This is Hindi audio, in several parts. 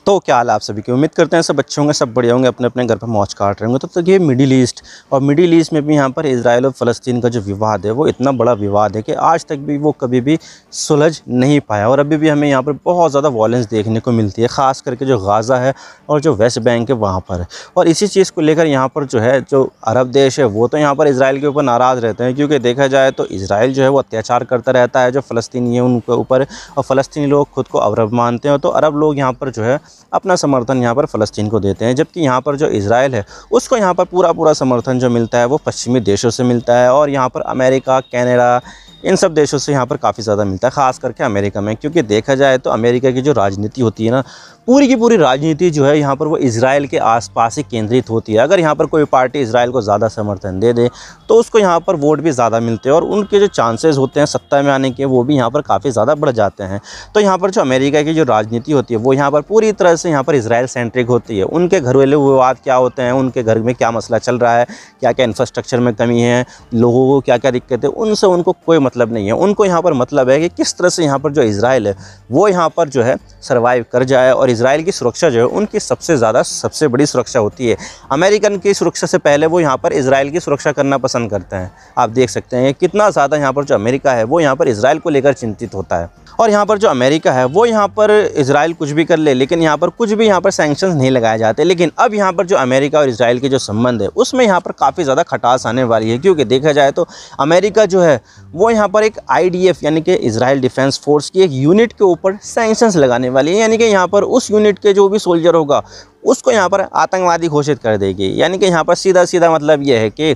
तो क्या हाल है आप सभी की। उम्मीद करते हैं सब अच्छे होंगे, सब बढ़िया होंगे, अपने अपने घर पर मौज काट रहे होंगे। तब तक ये मिडिल ईस्ट और मिडिल ईस्ट में भी यहाँ पर इजराइल और फ़लस्तीन का जो विवाद है वो इतना बड़ा विवाद है कि आज तक भी वो कभी भी सुलझ नहीं पाया और अभी भी हमें यहाँ पर बहुत ज़्यादा वॉयलेंस देखने को मिलती है, ख़ास करके जो गाज़ा है और जो वेस्ट बैंक है वहाँ पर। और इसी चीज़ को लेकर यहाँ पर जो है जो अरब देश है वो तो यहाँ पर इजराइल के ऊपर नाराज़ रहते हैं, क्योंकि देखा जाए तो इजराइल जो है वो अत्याचार करता रहता है जो फ़लस्तीनी है उनके ऊपर, और फ़लस्तीनी लोग खुद को अरब मानते हैं, तो अरब लोग यहाँ पर जो है अपना समर्थन यहाँ पर फ़लस्तीन को देते हैं। जबकि यहाँ पर जो इजराइल है उसको यहाँ पर पूरा समर्थन जो मिलता है वो पश्चिमी देशों से मिलता है, और यहाँ पर अमेरिका, कनाडा, इन सब देशों से यहाँ पर काफ़ी ज़्यादा मिलता है, ख़ास करके अमेरिका में। क्योंकि देखा जाए तो अमेरिका की जो राजनीति होती है ना, पूरी की पूरी राजनीति जो है यहाँ पर वो इजराइल के आसपास ही केंद्रित होती है। अगर यहाँ पर कोई पार्टी इजराइल को ज़्यादा समर्थन दे दे तो उसको यहाँ पर वोट भी ज़्यादा मिलते हैं और उनके जो चांसेस होते हैं सत्ता में आने के वो भी यहाँ पर काफ़ी ज़्यादा बढ़ जाते हैं। तो यहाँ पर जो अमेरिका की जो राजनीति होती है वो यहाँ पर पूरी तरह से यहाँ पर इजराइल सेंट्रिक होती है। उनके घरेलू विवाद क्या होते हैं, उनके घर में क्या मसला चल रहा है, क्या क्या इंफ्रास्ट्रक्चर में कमी है, लोगों को क्या क्या दिक्कत है, उनसे उनको कोई मतलब नहीं है। उनको यहाँ पर मतलब है कि किस तरह से यहाँ पर जो इजराइल है वो यहाँ पर जो है सर्वाइव कर जाए, और इजराइल की सुरक्षा जो है उनकी सबसे बड़ी सुरक्षा होती है। अमेरिकन की सुरक्षा से पहले वो यहाँ पर इजराइल की सुरक्षा करना पसंद करते हैं। आप देख सकते हैं कितना ज़्यादा यहाँ पर जो अमेरिका है वो यहाँ पर इजराइल को लेकर चिंतित होता है, और यहाँ पर जो अमेरिका है वो यहाँ पर इजराइल कुछ भी कर ले लेकिन यहाँ पर कुछ भी यहाँ पर सैंक्शंस नहीं लगाए जाते। लेकिन अब यहाँ पर जो अमेरिका और इजराइल के जो संबंध है उसमें यहाँ पर काफ़ी ज़्यादा खटास आने वाली है, क्योंकि देखा जाए तो अमेरिका जो है वो यहाँ पर एक IDF यानी कि इजराइल डिफेंस फोर्स की एक यूनिट के ऊपर सैंक्शंस लगाने वाली है। यानी कि यहाँ पर उस यूनिट के जो भी सोल्जर होगा उसको यहाँ पर आतंकवादी घोषित कर देगी। यानी कि यहाँ पर सीधा मतलब ये है कि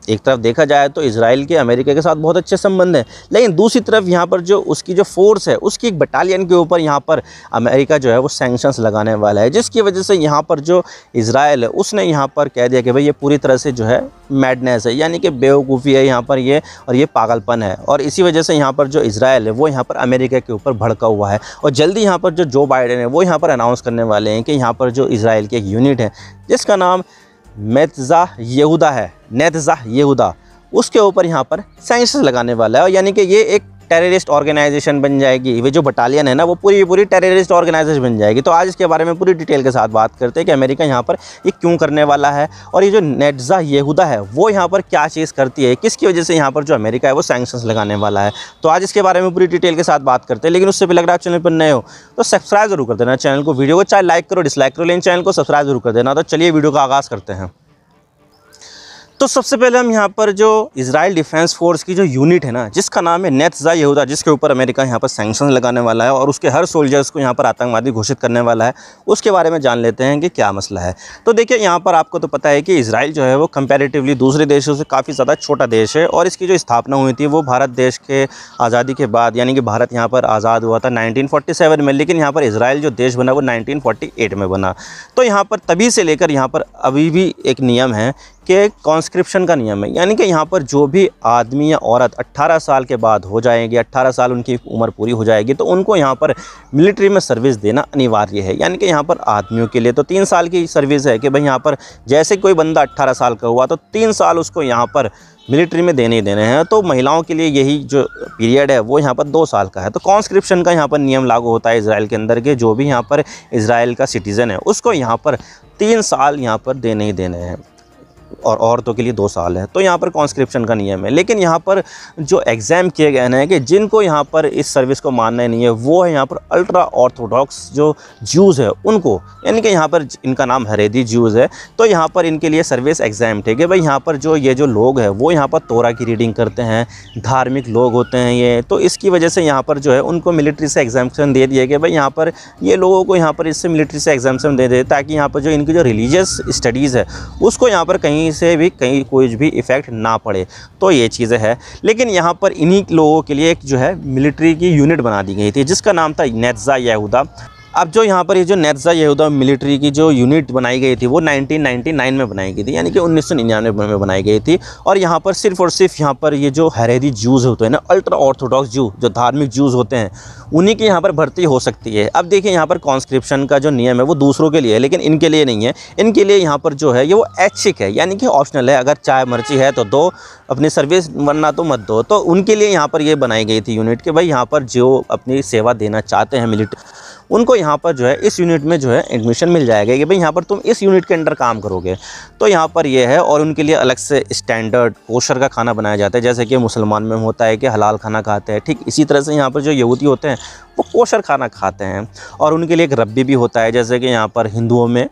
एक तरफ देखा जाए तो इजराइल के अमेरिका के साथ बहुत अच्छे संबंध हैं, लेकिन दूसरी तरफ यहाँ पर जो उसकी जो फोर्स है उसकी एक बटालियन के ऊपर यहाँ पर अमेरिका जो है वो सैंक्शंस लगाने वाला है, जिसकी वजह से यहाँ पर जो इजराइल है उसने यहाँ पर कह दिया कि भाई ये पूरी तरह से जो है मैडनेस है, यानी कि बेवकूफ़ी है यहाँ पर ये, और ये पागलपन है। और इसी वजह से यहाँ पर जो इजराइल है वो यहाँ पर अमेरिका के ऊपर भड़का हुआ है, और जल्दी यहाँ पर जो बाइडेन है वो यहाँ पर अनाउंस करने वाले हैं कि यहाँ पर जो इजराइल की एक यूनिट है जिसका नाम नेतन्याहू यहूदा है, नेतन्याहू यहूदा, उसके ऊपर यहाँ पर सैंक्शंस लगाने वाला है। और यानी कि ये एक टेररिस्ट ऑर्गेनाइजेशन बन जाएगी। वे जो बटालियन है ना वो पूरी टेररिस्ट ऑर्गेनाइजेशन बन जाएगी। तो आज इसके बारे में पूरी डिटेल के साथ बात करते हैं कि अमेरिका यहाँ पर ये क्यों करने वाला है, और ये जो नेतन्याहू यहूदा है वो यहाँ पर क्या चीज़ करती है, किसकी वजह से यहाँ पर जो अमेरिका है वो सैंक्शंस लगाने वाला है। तो आज इसके बारे में पूरी डिटेल के साथ बात करते हैं। लेकिन उससे पहले अगर आप चैनल पर नए हो तो सब्सक्राइब जरूर कर देना चैनल को, वीडियो को चाहे लाइक करो डिसलाइक करो, लेकिन चैनल को सब्सक्राइब जरूर कर देना। तो चलिए वीडियो का आगाज़ करते हैं। तो सबसे पहले हम यहाँ पर जो इजराइल डिफेंस फोर्स की जो यूनिट है ना जिसका नाम है नेतन्याहू यहूदा, जिसके ऊपर अमेरिका यहाँ पर सैंक्शन लगाने वाला है और उसके हर सोल्जर्स को यहाँ पर आतंकवादी घोषित करने वाला है, उसके बारे में जान लेते हैं कि क्या मसला है। तो देखिए यहाँ पर आपको तो पता है कि इजराइल जो है वो कंपैरेटिवली दूसरे देशों से काफ़ी ज़्यादा छोटा देश है, और इसकी जो स्थापना हुई थी वो भारत देश के आज़ादी के बाद, यानी कि भारत यहाँ पर आज़ाद हुआ था 1947 में, लेकिन यहाँ पर इजराइल जो देश बना वो 1948 में बना। तो यहाँ पर तभी से लेकर यहाँ पर अभी भी एक नियम है कि कॉन्स्क्रिप्शन का नियम है, यानी कि यहाँ पर जो भी आदमी या औरत 18 साल के बाद हो जाएंगे, 18 साल उनकी उम्र पूरी हो जाएगी, तो उनको यहाँ पर मिलिट्री में सर्विस देना अनिवार्य है। यानी कि यहाँ पर आदमियों के लिए तो 3 साल की सर्विस है कि भाई यहाँ पर जैसे कोई बंदा 18 साल का हुआ तो 3 साल उसको यहाँ पर मिलिट्री में देने ही देने हैं। तो महिलाओं के लिए यही जो पीरियड है वो यहाँ पर 2 साल का है। तो कॉन्स्क्रिप्शन का यहाँ पर नियम लागू होता है इजराइल के अंदर के जो भी यहाँ पर इजराइल का सिटीज़न है उसको यहाँ पर 3 साल यहाँ पर देने ही देने हैं, और औरतों के लिए 2 साल है। तो यहाँ पर कॉन्स्क्रिप्शन का नियम है। लेकिन यहाँ पर जो एग्ज़ाम किए गए हैं कि जिनको यहाँ पर इस सर्विस को मानना नहीं है वो है यहाँ पर अल्ट्रा ऑर्थोडॉक्स जो ज्यूज़ है उनको, यानी कि यहाँ पर इनका नाम हरेदी ज्यूज़ है। तो यहाँ पर इनके लिए सर्विस एग्ज़ाम थे कि भाई यहाँ पर जो ये जो लोग हैं वो यहाँ पर तोरा की रीडिंग करते हैं, धार्मिक लोग होते हैं ये, तो इसकी वजह से यहाँ पर जो है उनको मिलिट्री से एग्जाम्पशन दे दिया कि भाई यहाँ पर ये लोगों को यहाँ पर इससे मिलिट्री से एग्जाम्पशन दे ताकि यहाँ पर जो इनकी जो रिलीजियस स्टडीज़ है उसको यहाँ पर कहीं से भी कोई भी इफ़ेक्ट ना पड़े। तो ये चीज़ें है। लेकिन यहाँ पर इन्हीं लोगों के लिए एक जो है मिलिट्री की यूनिट बना दी गई थी जिसका नाम था नेतन्याहू यहूदा। अब जो यहाँ पर ये जो नेतन्याहू यहूदा मिलिट्री की जो यूनिट बनाई गई थी वो 1999 में बनाई गई थी, यानी कि 1999 में बनाई गई थी। और यहाँ पर सिर्फ और सिर्फ यहाँ पर ये जो हरेदी ज्यूज़ होते हैं ना, अल्ट्रा ऑर्थोडॉक्स ज्यू जो धार्मिक ज्यूज़ होते हैं, उन्हीं की यहाँ पर भर्ती हो सकती है। अब देखिए यहाँ पर कॉन्स्क्रिप्शन का जो नियम है वो दूसरों के लिए है लेकिन इनके लिए नहीं है। इनके लिए यहाँ पर जो है ये वो ऐच्छिक है, यानी कि ऑप्शनल है। अगर चाहे मर्जी है तो दो अपनी सर्विस, वरना तो मत दो। तो उनके लिए यहाँ पर ये बनाई गई थी यूनिट कि भाई यहाँ पर जो अपनी सेवा देना चाहते हैं मिलिट्री उनको यहाँ पर जो है इस यूनिट में जो है एडमिशन मिल जाएगा कि भाई यहाँ पर तुम इस यूनिट के अंडर काम करोगे। तो यहाँ पर ये है, और उनके लिए अलग से स्टैंडर्ड कोशर का खाना बनाया जाता है, जैसे कि मुसलमान में होता है कि हलाल खाना खाते हैं, ठीक इसी तरह से यहाँ पर जो यहूदी होते हैं वो कोशर खाना खाते हैं। और उनके लिए एक रब्बी भी होता है, जैसे कि यहाँ पर हिंदुओं में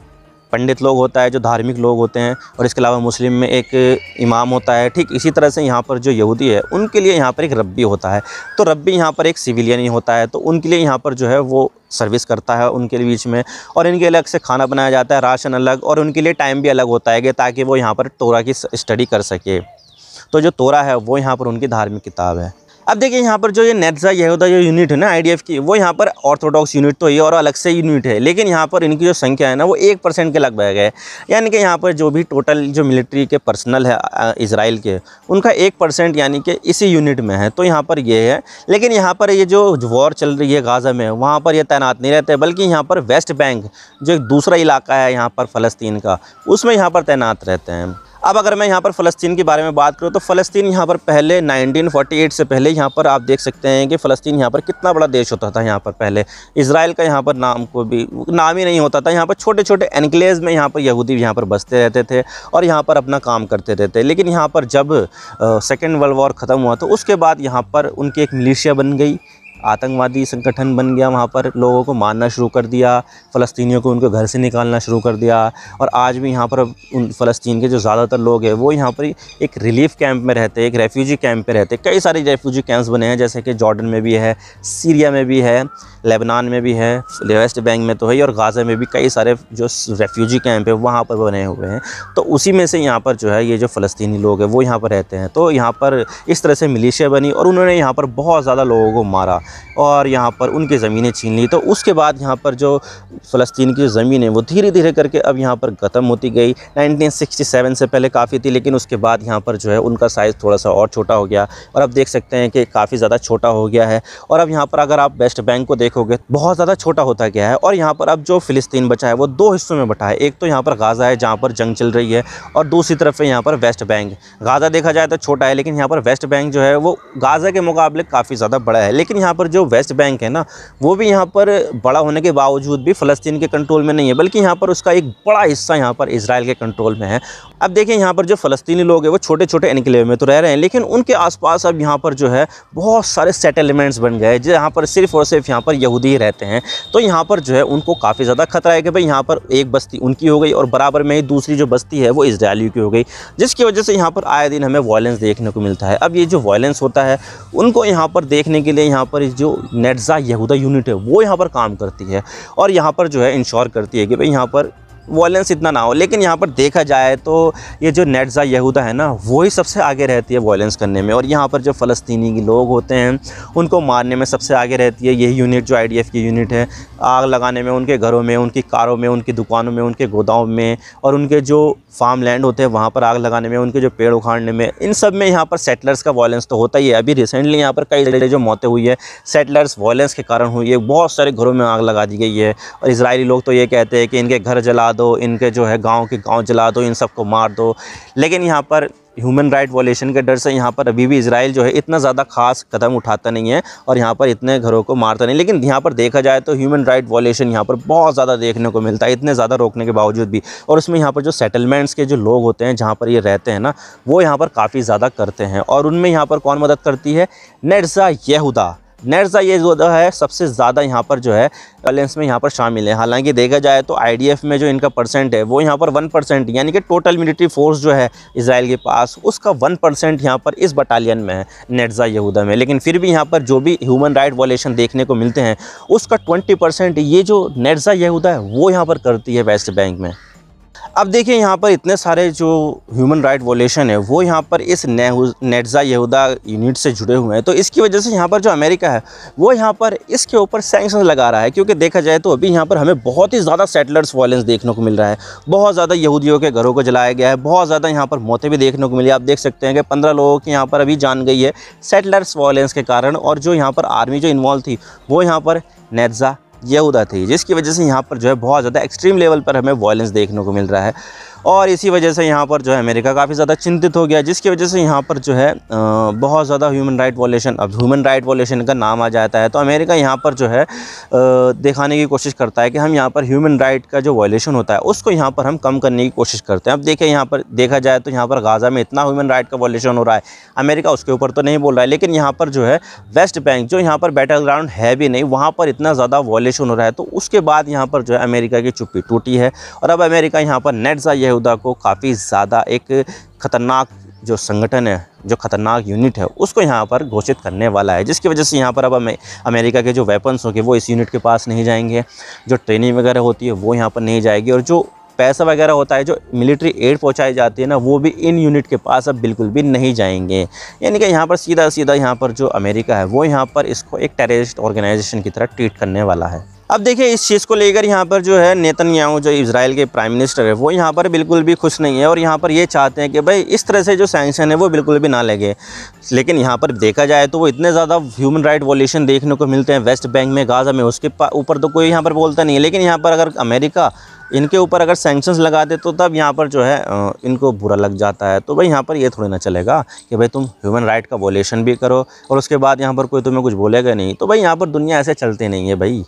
पंडित लोग होता है जो धार्मिक लोग होते हैं, और इसके अलावा मुस्लिम में एक इमाम होता है, ठीक इसी तरह से यहाँ पर जो यहूदी है उनके लिए यहाँ पर एक रब्बी होता है। तो रब्बी यहाँ पर एक सिविलियन ही होता है, तो उनके लिए यहाँ पर जो है वो सर्विस करता है उनके बीच में, और इनके अलग से खाना बनाया जाता है, राशन अलग, और उनके लिए टाइम भी अलग होता है कि ताकि वो यहाँ पर तोरा की स्टडी कर सके। तो जो तोरा है वो यहाँ पर उनकी धार्मिक किताब है। अब देखिए यहाँ पर जो ये नेत्ज़ा यहूदा जो यूनिट है ना IDF की, वो यहाँ पर ऑर्थोडॉक्स यूनिट तो है और अलग से यूनिट है, लेकिन यहाँ पर इनकी जो संख्या है ना वो 1% के लगभग है। यानी कि यहाँ पर जो भी टोटल जो मिलिट्री के पर्सनल है इजराइल के, उनका 1% यानी कि इसी यूनिट में है। तो यहाँ पर ये है, लेकिन यहाँ पर ये जो वॉर चल रही है गाज़ा में, वहाँ पर ये तैनात नहीं रहते, बल्कि यहाँ पर वेस्ट बैंक जो एक दूसरा इलाका है यहाँ पर फ़लस्तीन का, उसमें यहाँ पर तैनात रहते हैं। अब अगर मैं यहाँ पर फ़लस्तीन के बारे में बात करूँ तो फ़लस्तीन यहाँ पर पहले 1948 से पहले यहाँ पर आप देख सकते हैं कि फ़लस्तीन यहाँ पर कितना बड़ा देश होता था। यहाँ पर पहले इजराइल का यहाँ पर नाम को भी नाम ही नहीं होता था। यहाँ पर छोटे छोटे एनक्लेव्स में यहाँ पर यहूदी यहाँ पर बसते रहते थे और यहाँ पर अपना काम करते रहते। लेकिन यहाँ पर जब सेकेंड वर्ल्ड वॉर ख़त्म हुआ तो उसके बाद यहाँ पर उनकी एक मिलिशिया बन गई, आतंकवादी संगठन बन गया, वहाँ पर लोगों को मारना शुरू कर दिया, फ़लस्तीनियों को उनके घर से निकालना शुरू कर दिया। और आज भी यहाँ पर उन फ़लस्तीन के जो ज़्यादातर लोग हैं वो यहाँ पर एक रिलीफ़ कैंप में रहते हैं, एक रेफ्यूजी कैंप पे रहते हैं। कई सारे रेफ्यूजी कैंप्स बने हैं, जैसे कि जॉर्डन में भी है, सीरिया में भी है, लेबनान में भी है, वेस्ट बैंक में तो है, और गाज़ा में भी कई सारे जो रेफ्यूजी कैंप है वहाँ पर बने हुए हैं। तो उसी में से यहाँ पर जो है ये जो फ़लस्तीनी लोग हैं वो यहाँ पर रहते हैं। तो यहाँ पर इस तरह से मिलिशिया बनी और उन्होंने यहाँ पर बहुत ज़्यादा लोगों को मारा और यहाँ पर उनकी ज़मीनें छीन ली। तो उसके बाद यहाँ पर जो फ़लस्तीन की ज़मीन है वो धीरे धीरे करके अब यहाँ पर ख़त्म होती गई। 1967 से पहले काफ़ी थी, लेकिन उसके बाद यहाँ पर जो है उनका साइज़ थोड़ा सा और छोटा हो गया और अब देख सकते हैं कि काफ़ी ज़्यादा छोटा हो गया है। और अब यहाँ पर अगर आप वेस्ट बैंक को देखोगे बहुत ज़्यादा छोटा होता गया है। और यहाँ पर अब जो फ़िलिस्तीन बचा है वो दो हिस्सों में बटा है। एक तो यहाँ पर गाज़ा है जहाँ पर जंग चल रही है, और दूसरी तरफ है यहाँ पर वेस्ट बैंक। गाज़ा देखा जाए तो छोटा है, लेकिन यहाँ पर वेस्ट बैंक जो है वो गाज़ा के मुकाबले काफ़ी ज़्यादा बड़ा है। लेकिन यहाँ पर जो वेस्ट बैंक है ना वो भी यहाँ पर बड़ा होने के बावजूद भी फ़लस्तीन के कंट्रोल में नहीं है, बल्कि यहाँ पर उसका एक बड़ा हिस्सा यहाँ पर इजराइल के कंट्रोल में है। अब देखिए यहाँ पर जो फ़लस्तीनी लोग हैं वो छोटे छोटे एनक्लेव में तो रह रहे हैं, लेकिन उनके आसपास अब यहाँ पर जो है बहुत सारे सेटलमेंट्स बन गए जहाँ पर सिर्फ़ और सिर्फ यहाँ पर यहूदी ही रहते हैं। तो यहाँ पर जो है उनको काफ़ी ज़्यादा खतरा है कि भाई यहाँ पर एक बस्ती उनकी हो गई और बराबर में ही दूसरी जो बस्ती है वो इजरायलियों की हो गई, जिसकी वजह से यहाँ पर आए दिन हमें वायलेंस देखने को मिलता है। अब ये जो वायलेंस होता है उनको यहाँ पर देखने के लिए यहाँ पर जो नेत्ज़ा यहूदा यूनिट है वो यहाँ पर काम करती है और यहाँ पर जो है इंश्योर करती है कि भाई यहाँ पर वायलेंस इतना ना हो। लेकिन यहाँ पर देखा जाए तो ये जो नेत्ज़ा यहूदा है ना वही सबसे आगे रहती है वायलेंस करने में, और यहाँ पर जो फ़लस्तीनी के लोग होते हैं उनको मारने में सबसे आगे रहती है यही यूनिट जो IDF की यूनिट है। आग लगाने में, उनके घरों में, उनकी कारों में, उनकी दुकानों में, उनके गोदाम में, और उनके जो फार्म लैंड होते हैं वहाँ पर आग लगाने में, उनके जो पेड़ उखाड़ने में, इन सब में यहाँ पर सेटलर्स का वायलेंस तो होता ही है। अभी रिसेंटली यहाँ पर कई जो मौतें हुई है सेटलर्स वायलेंस के कारण हुई है। बहुत सारे घरों में आग लगा दी गई है और इजरायली लोग तो ये कहते हैं कि इनके घर जला दो, इनके जो है गांव के गांव जला दो, इन सबको मार दो। लेकिन यहाँ पर ह्यूमन राइट वायलेशन के डर से यहाँ पर अभी भी इजराइल जो है इतना ज़्यादा खास कदम उठाता नहीं है और यहाँ पर इतने घरों को मारता नहीं। लेकिन यहाँ पर देखा जाए तो ह्यूमन राइट वायलेशन यहाँ पर बहुत ज़्यादा देखने को मिलता है, इतने ज़्यादा रोकने के बावजूद भी। और उसमें यहाँ पर जो सेटलमेंट्स के जो लोग होते हैं जहाँ पर ये रहते हैं ना वो यहाँ पर काफ़ी ज़्यादा करते हैं। और उनमें यहाँ पर कौन मदद करती है? नेत्ज़ा यहूदा। नेत्ज़ा यहूदा है सबसे ज़्यादा यहाँ पर जो है वायलेंस में यहाँ पर शामिल है। हालांकि देखा जाए तो IDF में जो इनका परसेंट है वो यहाँ पर 1%, यानी कि टोटल मिलिट्री फोर्स जो है इजराइल के पास उसका 1% यहाँ पर इस बटालियन में है, नेत्ज़ा यहूदा में। लेकिन फिर भी यहाँ पर जो भी ह्यूमन राइट वायलेशन देखने को मिलते हैं उसका 20% ये जो नेत्ज़ा यहूदा है वो यहाँ पर करती है वेस्ट बैंक में। अब देखिए यहाँ पर इतने सारे जो ह्यूमन राइट वायलेशन है वो यहाँ पर इस नेत्ज़ा यहूदा यूनिट से जुड़े हुए हैं। तो इसकी वजह से यहाँ पर जो अमेरिका है वो यहाँ पर इसके ऊपर सैंक्शन लगा रहा है, क्योंकि देखा जाए तो अभी यहाँ पर हमें बहुत ही ज़्यादा सेटलर्स वायलेंस देखने को मिल रहा है। बहुत ज़्यादा यहूदियों के घरों को जलाया गया है, बहुत ज़्यादा यहाँ पर मौतें भी देखने को मिली। आप देख सकते हैं कि 15 लोगों की यहाँ पर अभी जान गई है सेटलर्स वायलेंस के कारण। और जो यहाँ पर आर्मी जो इन्वॉल्व थी वो यहाँ पर नेत्ज़ा यहूदा थी, जिसकी वजह से यहाँ पर जो है बहुत ज़्यादा एक्सट्रीम लेवल पर हमें वायलेंस देखने को मिल रहा है। और इसी वजह से यहाँ पर जो है अमेरिका काफ़ी ज़्यादा चिंतित हो गया, जिसकी वजह से यहाँ पर जो है बहुत ज़्यादा ह्यूमन राइट वॉयलेशन, अब ह्यूमन राइट वॉयलेशन का नाम आ जाता है तो अमेरिका यहाँ पर जो है दिखाने की कोशिश करता है कि हम यहाँ पर ह्यूमन राइट का जो वॉयलेशन होता है उसको यहाँ पर हम कम करने की कोशिश करते हैं। अब देखिए यहाँ पर देखा जाए तो यहाँ पर गाज़ा में इतना ह्यूमन राइट का वॉयलेशन हो रहा है, अमेरिका उसके ऊपर तो नहीं बोल रहा है, लेकिन यहाँ पर जो है वेस्ट बैंक जो यहाँ पर बैटल ग्राउंड है भी नहीं, वहाँ पर इतना ज़्यादा वॉयलेशन हो रहा है। तो उसके बाद यहाँ पर जो है अमेरिका की चुप्पी टूटी है और अब अमेरिका यहाँ पर नेटज़ा यहूदा को काफ़ी ज़्यादा एक ख़तरनाक जो संगठन है, जो ख़तरनाक यूनिट है, उसको यहाँ पर घोषित करने वाला है, जिसकी वजह से यहाँ पर अब अमेरिका के जो वेपन्स होंगे वो इस यूनिट के पास नहीं जाएंगे, जो ट्रेनिंग वगैरह होती है वो यहाँ पर नहीं जाएगी, और जो पैसा वगैरह होता है, जो मिलिट्री एड पहुँचाई जाती है ना, वो भी इन यूनिट के पास अब बिल्कुल भी नहीं जाएंगे। यानी कि यहाँ पर सीधा सीधा यहाँ पर जो अमेरिका है वो यहाँ पर इसको एक टेररिस्ट ऑर्गेनाइजेशन की तरह ट्रीट करने वाला है। अब देखिए इस चीज़ को लेकर यहाँ पर जो है नेतन्याहू जो इजराइल के प्राइम मिनिस्टर है वो यहाँ पर बिल्कुल भी खुश नहीं है और यहाँ पर ये चाहते हैं कि भाई इस तरह से जो सैंक्शन है वो बिल्कुल भी ना लगे। लेकिन यहाँ पर देखा जाए तो वो इतने ज़्यादा ह्यूमन राइट वॉयलेशन देखने को मिलते हैं वेस्ट बैंक में, गाज़ा में, उसके ऊपर तो कोई यहाँ पर बोलता नहीं है। लेकिन यहाँ पर अगर अमेरिका इनके ऊपर अगर सैंक्शंस लगा दे तो तब यहाँ पर जो है इनको बुरा लग जाता है। तो भाई यहाँ पर ये थोड़ी ना चलेगा कि भाई तुम ह्यूमन राइट का वॉयलेशन भी करो और उसके बाद यहाँ पर कोई तुम्हें कुछ बोलेगा नहीं। तो भाई यहाँ पर दुनिया ऐसे चलती नहीं है भाई।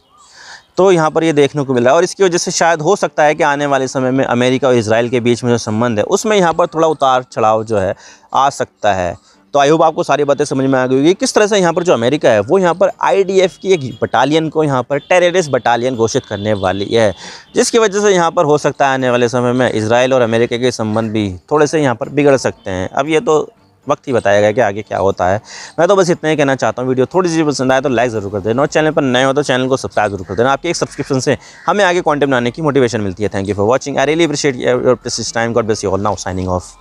तो यहाँ पर ये देखने को मिला है और इसकी वजह से शायद हो सकता है कि आने वाले समय में अमेरिका और इजराइल के बीच में जो संबंध है उसमें यहाँ पर थोड़ा उतार चढ़ाव जो है आ सकता है। तो आई होप आपको सारी बातें समझ में आ गई होगी किस तरह से यहाँ पर जो अमेरिका है वो यहाँ पर IDF की एक बटालियन को यहाँ पर टेररिस्ट बटालियन घोषित करने वाली है, जिसकी वजह से यहाँ पर हो सकता है आने वाले समय में इजराइल और अमेरिका के संबंध भी थोड़े से यहाँ पर बिगड़ सकते हैं। अब ये तो वक्त ही बताएगा कि आगे क्या होता है। मैं तो बस इतना ही कहना चाहता हूँ। वीडियो थोड़ी सी पसंद आए तो लाइक ज़रूर कर देना और चैनल पर नए हो तो चैनल को सब्सक्राइब जरूर कर देना। आपके एक सब्सक्रिप्शन से हमें आगे कंटेंट बनाने की मोटिवेशन मिलती है। Thank you for watching. I really appreciate your precious time. God bless you all. Now signing off.